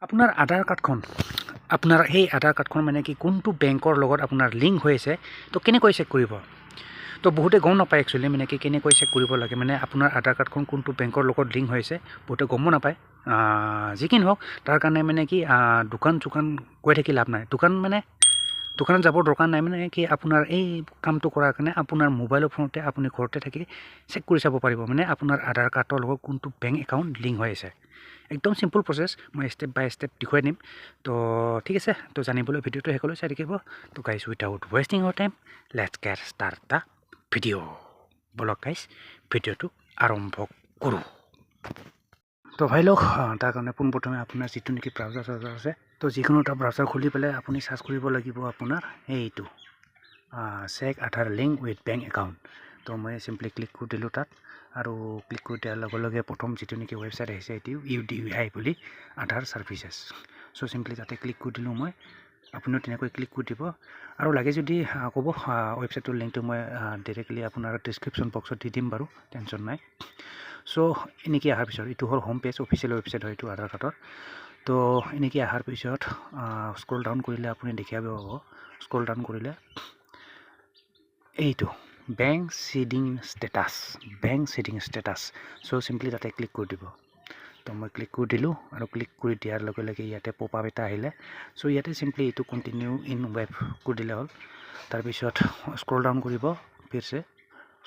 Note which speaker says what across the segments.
Speaker 1: আপোনাৰ আধাৰ কাৰ্ডখন আপোনাৰ সেই আধাৰ কাৰ্ডখন মানে কি কোনটো বেংকৰ লগত আপোনাৰ লিংক হৈ আছে তো কেনেকৈ চেক কৰিব তো বহুতে গম নাপায় একচুৱেলি মানে কি কেনেকৈ চেক কৰিব লাগে মানে আপোনাৰ আধাৰ কাৰ্ডখন কোনটো বেংকৰ লগত লিংক হৈ আছে বহুতে গমো নাপায় যি কি নহওক তাৰ কাৰণে মানে কি দোকান গৈ থাকি লাভ নাই দোকানত যাবৰ দৰকাৰ নাই মানে কি আপোনাৰ এই কামটো কৰাৰ কাৰণে আপোনাৰ মোবাইলৰ ফোনতে আপুনি ঘৰতে থাকি চেক কৰি চাব পাৰিব মানে আপোনাৰ আধাৰ কাৰ্ডৰ লগত কোনটো বেংক একাউণ্ট লিংক হৈ আছে একদম সিম্পল প্ৰচেছ মই ষ্টেপ বাই ষ্টেপ দেখুৱাই দিম তো ঠিক আছে তো জানিবলৈ ভিডিঅ'টো শেষলৈ চাই থাকিব তো guys without wasting our time let's get start the video' বলক গাইজ ভিডিঅ'টো আৰম্ভ কৰোঁ তো ভাই লওক তাৰ কাৰণে পোনপ্ৰথমে আপোনাৰ যিটো নেকি ব্ৰাউজাৰ আছে তো যিকোনো এটা ব্ৰাউজাৰ খুলি পেলাই আপুনি চাৰ্চ কৰিব লাগিব আপোনাৰ এইটো check Aadhaar link with bank account তো মই চিম্পলি ক্লিক কৰি দিলোঁ তাত আৰু ক্লিক কৰি দিয়াৰ লগে লগে প্ৰথম যিটো নেকি ৱেবছাইট আহিছে এইটো UDI বুলি আধাৰ ছাৰ্ভিচেছ চ' চিম্পলি তাতে ক্লিক কৰি দিলোঁ মই আপুনিও তেনেকৈ ক্লিক কৰি দিব আৰু লাগে যদি ক'ব ৱেবছাইটটোৰ লিংকটো মই ডাইৰেক্টলি আপোনাৰ ডিছক্ৰিপশ্যন বক্সত দি দিম বাৰু টেনশ্যন নাই চ' এনেকৈ অহাৰ পিছত এইটো হ'ল হোম পেজ অফিচিয়েল ৱেবছাইট হয় এইটো আধাৰ কাৰ্ডৰ তো এনেকৈ অহাৰ পিছত স্ক্ৰল ডাউন কৰিলে আপুনি দেখিব পাব স্ক্ৰল ডাউন কৰিলে এইটো বেংক সিডিং ষ্টেটাছ চ' চিম্পলি তাতে ক্লিক কৰি দিব তো মই ক্লিক কৰি দিলোঁ আৰু ক্লিক কৰি দিয়াৰ লগে লগে ইয়াতে পপ আপ এটা আহিলে চ' ইয়াতে চিম্পলি এইটো কণ্টিনিউ ইন ৱেব কৰি দিলে হ'ল তাৰপিছত স্ক্ৰল ডাউন কৰিব ফিৰছে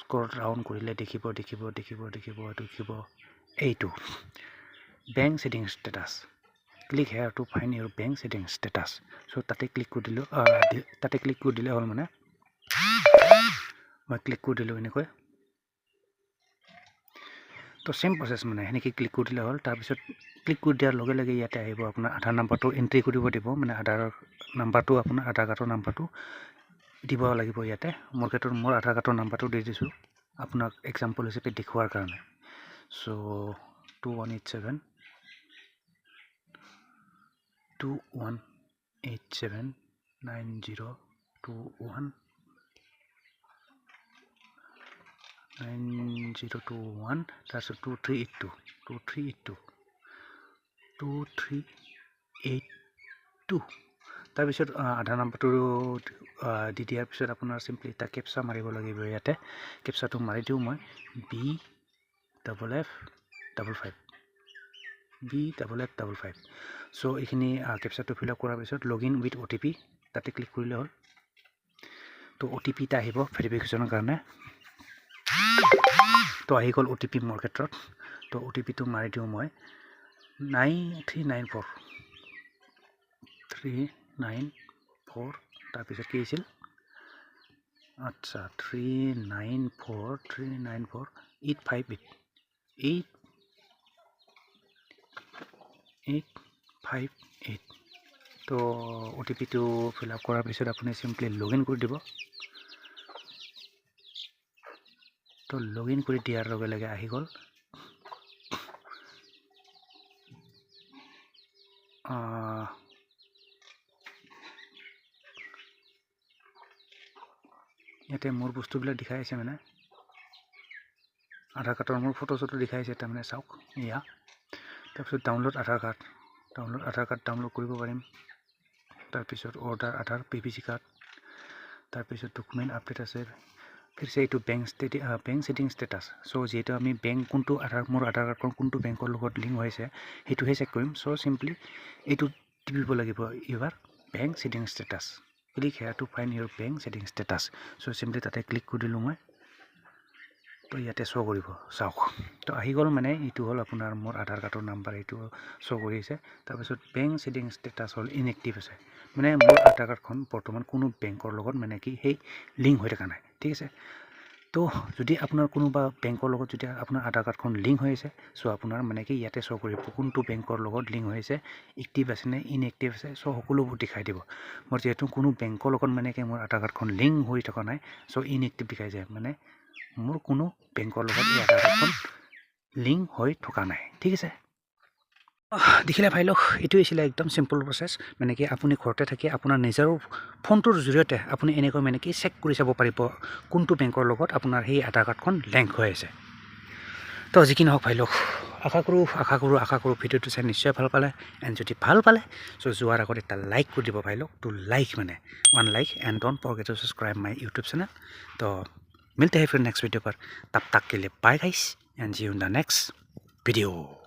Speaker 1: স্ক্ৰল ডাউন কৰিলে দেখিব এইটো bank seeding status click here to find your bank seeding status চ' তাতে ক্লিক কৰি দিলে হ'ল মানে মই ক্লিক কৰি দিলোঁ এনেকৈ তো চেম প্ৰচেছ মানে সেনেকৈ ক্লিক কৰি দিলে হ'ল তাৰপিছত ক্লিক কৰি দিয়াৰ লগে লগে ইয়াতে আহিব আপোনাৰ আধাৰ নাম্বাৰটো এণ্ট্ৰি কৰিব দিব মানে আধাৰ নাম্বাৰটো আপোনাৰ আধাৰ কাৰ্ডৰ নাম্বাৰটো দিব লাগিব ইয়াতে মোৰ ক্ষেত্ৰত মোৰ আধাৰ কাৰ্ডৰ নাম্বাৰটো দি দিছোঁ আপোনাক এক্সাম্পল হিচাপে দেখুৱাৰ কাৰণে চ' 2187 9021 তাৰপিছত 2382 তাৰপিছত আধাৰ নাম্বাৰটো দি দিয়াৰ পিছত আপোনাৰ চিম্পলি এটা কেপচা মাৰিব লাগিব ইয়াতে কেপচাটো মাৰি দিওঁ মই BFF55 চ' এইখিনি কেপচাটো ফিল আপ কৰাৰ পিছত লগইন উইথ OTP তাতে ক্লিক কৰিলে হ'ল তো OTP এটা আহিব ভেৰিফিকেশ্যনৰ কাৰণে তো আহি গ'ল OTP মোৰ ক্ষেত্ৰত তো OTPটো মাৰি দিওঁ মই 394 তাৰপিছত কি আছিল আচ্ছা 858 তো OTPটো ফিল আপ কৰাৰ পিছত আপুনি চিম্পলি লগইন কৰি দিব তো লগইন কৰি দিয়াৰ লগে লগে আহি গ'ল ইয়াতে মোৰ বস্তুবিলাক দেখাই আছে মানে আধাৰ কাৰ্ডৰ মোৰ ফটো চটো দেখাই আছে তাৰমানে চাওক এয়া তাৰপিছত ডাউনলোড আধাৰ কাৰ্ড ডাউনলোড কৰিব পাৰিম তাৰপিছত অৰ্ডাৰ আধাৰ PVC কাৰ্ড তাৰপিছত ডকুমেণ্ট আপডেট আছে ফিৰছে এইটো বেংক সিডিং ষ্টেটাছ চ' যিহেতু আমি বেংক কোনটো মোৰ আধাৰ কাৰ্ডখন কোনটো বেংকৰ লগত লিংক হৈছে সেইটোহে চেক কৰিম চ' চিম্পলি এইটো টিপিব লাগিব your bank seeding status click here to find your bank seeding status চ' চিম্পলি তাতে ক্লিক কৰি দিলোঁ মই তো ইয়াতে শ্ব' কৰিব চাওক তো আহি গ'ল মানে এইটো হ'ল আপোনাৰ মোৰ আধাৰ কাৰ্ডৰ নাম্বাৰ এইটো শ্ব' কৰি আছে তাৰপিছত বেংক সিডিং ষ্টেটাছ হ'ল ইনএক্টিভ আছে মানে মোৰ আধাৰ কাৰ্ডখন বৰ্তমান কোনো বেংকৰ লগত মানে কি সেই লিংক হৈ থকা নাই ঠিক আছে তো যদি আপোনাৰ কোনোবা বেংকৰ লগত যদি আপোনাৰ আধাৰ কাৰ্ডখন লিংক হৈ আছে চ' আপোনাৰ মানে কি ইয়াতে শ্ব' কৰিব কোনটো বেংকৰ লগত লিংক হৈ আছে এক্টিভ আছে নে ইনএক্টিভ আছে চ' সকলোবোৰ দেখাই দিব মোৰ যিহেতু কোনো বেংকৰ লগত মানে কি মোৰ আধাৰ কাৰ্ডখন লিংক হৈ থকা নাই চ' ইনএক্টিভ দেখাই যায় মানে মোৰ কোনো বেংকৰ লগত এই আধাৰ কাৰ্ডখন লিংক হৈ থকা নাই ঠিক আছে দেখিলে ভাই লওক এইটোৱে আছিলে একদম চিম্পল প্ৰচেছ মানে কি আপুনি ঘৰতে থাকি আপোনাৰ নিজৰ ফোনটোৰ জৰিয়তে আপুনি এনেকৈ মানে কি চেক কৰি চাব পাৰিব কোনটো বেংকৰ লগত আপোনাৰ সেই আধাৰ কাৰ্ডখন লিংক হৈ আছে তো যি কি নহওক ভাই লওক আশা কৰোঁ ভিডিঅ'টো চাই নিশ্চয় ভাল পালে এণ্ড যদি ভাল পালে চ' যোৱাৰ আগত এটা লাইক কৰি দিব পাৰিলোঁ টু লাইক মানে 1 like and don't forget to subscribe my YouTube channel तो मिलते हैं फिर नेक्स्ट वीडियो पर तब तक के लिए bye guys and see you in the next video